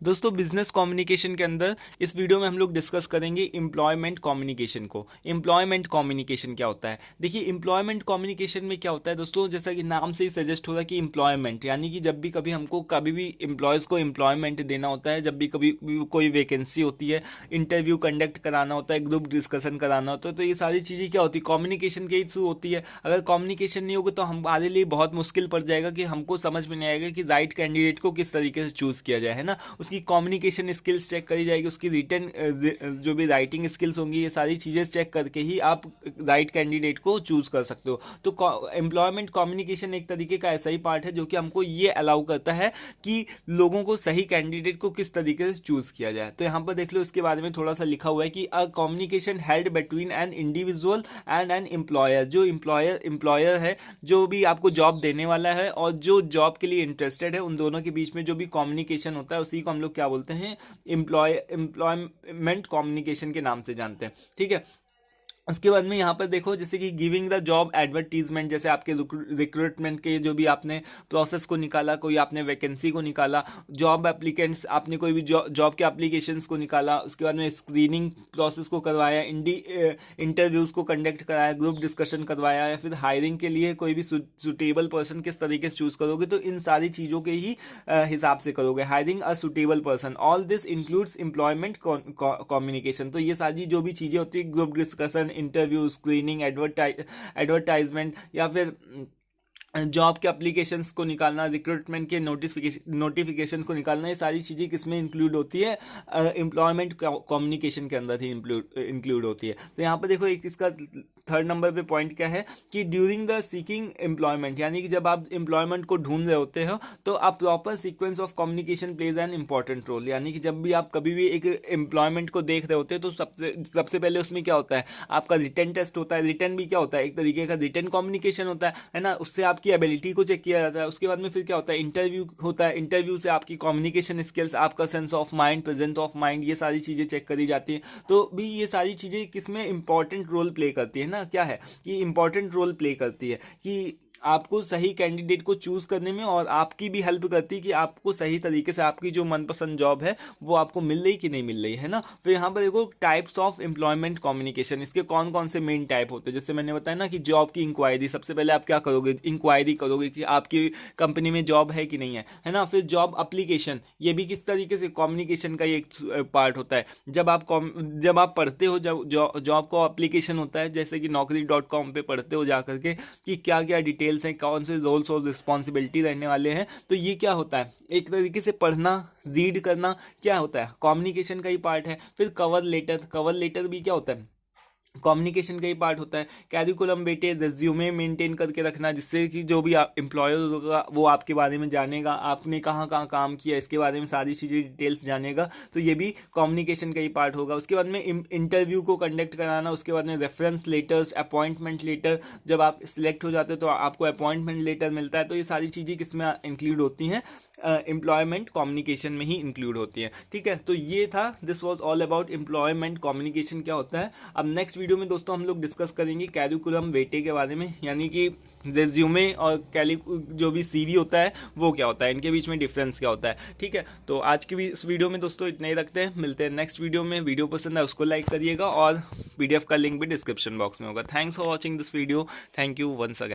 दोस्तों business communication के अंदर इस वीडियो में हम लोग डिस्कस करेंगे एम्प्लॉयमेंट कम्युनिकेशन को। एम्प्लॉयमेंट कम्युनिकेशन क्या होता है? देखिए एम्प्लॉयमेंट कम्युनिकेशन में क्या होता है दोस्तों, जैसा कि नाम से ही सजेस्ट हो रहा है कि एम्प्लॉयमेंट यानी कि जब भी कभी हमको कभी भी एम्प्लॉयज़ को एम्प्लॉयमेंट देना होता है, जब भी कभी भी कोई वैकेंसी होती है, इंटरव्यू कंडक्ट कराना होता है, ग्रुप डिस्कशन कराना होता है, तो ये सारी चीज़ें क्या होती है, कम्युनिकेशन के थ्रू होती है। अगर कम्युनिकेशन नहीं होगा तो हमारे लिए बहुत मुश्किल पड़ जाएगा कि हमको समझ में नहीं आएगा कि राइट कैंडिडेट को किस तरीके से चूज़ किया जाए, है ना। उसकी कम्युनिकेशन स्किल्स चेक करी जाएगी, उसकी रिटर्न जो भी राइटिंग स्किल्स होंगी, ये सारी चीज़ें चेक करके ही आप राइट कैंडिडेट को चूज कर सकते हो। तो एम्प्लॉयमेंट कम्युनिकेशन एक तरीके का ऐसा ही पार्ट है जो कि हमको ये अलाउ करता है कि लोगों को सही कैंडिडेट को किस तरीके से चूज किया जाए। तो यहाँ पर देख लो, इसके बारे में थोड़ा सा लिखा हुआ है कि a communication held between an individual and an employer. जो एम्प्लॉयर है, जो भी आपको जॉब देने वाला है, और जो जॉब के लिए इंटरेस्टेड है, उन दोनों के बीच में जो भी कम्युनिकेशन होता है उसी को हम लोग क्या बोलते हैं, एम्प्लॉयमेंट कम्युनिकेशन के नाम से जानते हैं। ठीक है। उसके बाद में यहाँ पर देखो, जैसे कि गिविंग द जॉब एडवर्टीजमेंट, जैसे आपके रिक्रूटमेंट के जो भी आपने प्रोसेस को निकाला, कोई आपने वैकेंसी को निकाला, जॉब एप्लीकेंट्स, आपने कोई भी जॉब के एप्लीकेशंस को निकाला, उसके बाद में स्क्रीनिंग प्रोसेस को करवाया, इंटरव्यूज़ को कंडक्ट कराया, ग्रुप डिस्कशन करवाया, या फिर हायरिंग के लिए कोई भी सुटेबल पर्सन किस तरीके से चूज़ करोगे, तो इन सारी चीज़ों के ही हिसाब से करोगे। Hiring a suitable person, all this includes employment communication. तो ये सारी जो भी चीज़ें होती है, group discussion, interview, screening, advertisement, या फिर जॉब के एप्लीकेशंस को निकालना, रिक्रूटमेंट के नोटिफिकेशन को निकालना, ये सारी चीज़ें किसमें इंक्लूड होती है, एम्प्लॉयमेंट कम्युनिकेशन के अंदर ही इंक्लूड होती है। तो यहाँ पर देखो, एक इसका थर्ड नंबर पे पॉइंट क्या है कि ड्यूरिंग द सीकिंग एम्प्लॉयमेंट, यानी कि जब आप एम्प्लॉयमेंट को ढूंढ रहे होते हो तो आप proper sequence of communication plays an important role. यानी कि जब भी आप कभी भी एक एम्प्लॉयमेंट को देख रहे होते हो तो सबसे पहले उसमें क्या होता है, आपका रिटर्न टेस्ट होता है। रिटर्न भी क्या होता है, एक तरीके का रिटर्न कम्युनिकेशन होता है ना। उससे आपकी एबिलिटी को चेक किया जाता है। उसके बाद में फिर क्या होता है, इंटरव्यू होता है। इंटरव्यू से आपकी कम्युनिकेशन स्किल्स, आपका sense of mind, presence of mind, ये सारी चीज़ें चेक करी जाती हैं। तो भी ये सारी चीज़ें किसमें इंपॉर्टेंट रोल प्ले करती है ना, क्या है, ये इंपॉर्टेंट रोल प्ले करती है कि आपको सही कैंडिडेट को चूज करने में, और आपकी भी हेल्प करती है कि आपको सही तरीके से आपकी जो मनपसंद जॉब है वो आपको मिल रही कि नहीं मिल रही है ना। तो यहाँ पर देखो, टाइप्स ऑफ एम्प्लॉयमेंट कम्युनिकेशन, इसके कौन कौन से मेन टाइप होते हैं। जैसे मैंने बताया ना कि जॉब की इंक्वायरी, सबसे पहले आप क्या करोगे, इंक्वायरी करोगे कि आपकी कंपनी में जॉब है कि नहीं है ना। फिर जॉब अप्लीकेशन, ये भी किस तरीके से कम्युनिकेशन का एक पार्ट होता है। जब आप पढ़ते हो, जब जॉब का एप्लीकेशन होता है, जैसे कि naukri.com पे पढ़ते हो जा करके कि क्या क्या डिटेल्स हैं, कौन से रोल्स और रिस्पॉन्सिबिलिटी रहने वाले हैं, तो ये क्या होता है, एक तरीके से पढ़ना, रीड करना क्या होता है, कम्युनिकेशन का ही पार्ट है। फिर कवर लेटर भी क्या होता है, कम्युनिकेशन का ही पार्ट होता है। कैरिकुलम बेटे, रिज्यूमे मेंटेन करके रखना, जिससे कि जो भी एम्प्लॉयर होगा वो आपके बारे में जानेगा, आपने कहाँ कहाँ काम किया, इसके बारे में सारी चीज़ें डिटेल्स जानेगा। तो ये भी कम्युनिकेशन का ही पार्ट होगा। उसके बाद में इंटरव्यू को कंडक्ट कराना, उसके बाद में रेफरेंस लेटर्स, अपॉइंटमेंट लेटर, जब आप सिलेक्ट हो जाते हो तो आपको अपॉइंटमेंट लेटर मिलता है। तो ये सारी चीज़ें किसमें इंक्लूड होती हैं, एम्प्लॉयमेंट कम्युनिकेशन में ही इंक्लूड होती है। ठीक है, तो ये था, this was all about employment communication क्या होता है। अब नेक्स्ट वीडियो में दोस्तों हम लोग डिस्कस करेंगे कैरिकुलम वेटे के बारे में, यानी कि रेज्यूमे और जो भी सीवी होता है वो क्या होता है, इनके बीच में डिफरेंस क्या होता है। ठीक है, तो आज की भी इस वीडियो में दोस्तों इतना ही रखते हैं, मिलते हैं नेक्स्ट वीडियो में। वीडियो पसंद है उसको लाइक करिएगा, और पीडीएफ का लिंक भी डिस्क्रिप्शन बॉक्स में होगा। Thanks for watching this video, thank you once again.